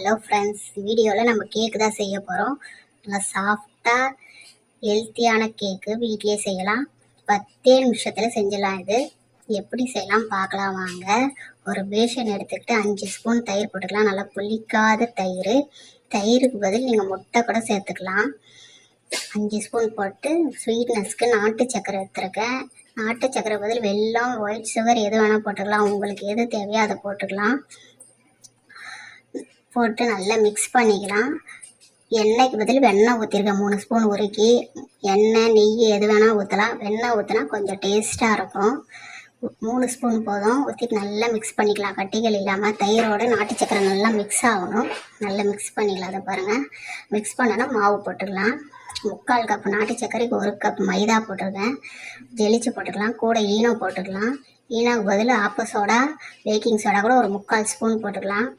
Hello friends, வீடியோவில் நம்ம கேக்கு தான் செய்ய போகிறோம். நல்லா சாஃப்டாக ஹெல்த்தியான கேக்கு வீட்லேயே செய்யலாம். 10 நிமிஷத்தில் செஞ்சிடலாம். இது எப்படி செய்யலாம் பார்க்கலாம் வாங்க. ஒரு பேஷன் எடுத்துக்கிட்டு 5 ஸ்பூன் தயிர் போட்டுக்கலாம். நல்லா புளிக்காத தயிர். தயிருக்கு பதில் நீங்கள் முட்டை கூட சேர்த்துக்கலாம். 5 ஸ்பூன் போட்டு ஸ்வீட்னஸ்க்கு நாட்டு சக்கரை எடுத்துருக்கேன். நாட்டு சக்கரை பதில் வெல்லம், ஒயிட் சுகர் எது வேணால் போட்டுக்கலாம். உங்களுக்கு எது தேவையோ அதை போட்டுக்கலாம். போட்டு நல்லா மிக்ஸ் பண்ணிக்கலாம். எண்ணெய்க்கு பதில் வெண்ணெய் ஊற்றிருக்கேன். 3 ஸ்பூன் உருக்கி. எண்ணெய், நெய் எது வேணால் ஊற்றலாம். வெண்ணெய் ஊற்றினா கொஞ்சம் டேஸ்ட்டாக இருக்கும். 3 ஸ்பூன் போதும். ஊற்றிட்டு நல்லா மிக்ஸ் பண்ணிக்கலாம். கட்டிகள் இல்லாமல் தயிரோடு நாட்டு சக்கரை நல்லா மிக்ஸ் ஆகணும். நல்லா மிக்ஸ் பண்ணிக்கலாம். அதை பாருங்கள். மிக்ஸ் பண்ணோன்னா மாவு போட்டுக்கலாம். 3/4 கப் நாட்டு சக்கரைக்கு 1 கப் மைதா போட்டிருக்கேன். ஜெலிச்சு போட்டுக்கலாம். கூட ஈனோ போட்டுக்கலாம். ஈனோவுக்கு பதில் ஆப்ப சோடா, பேக்கிங் சோடா கூட ஒரு 3/4 ஸ்பூன் போட்டுக்கலாம்.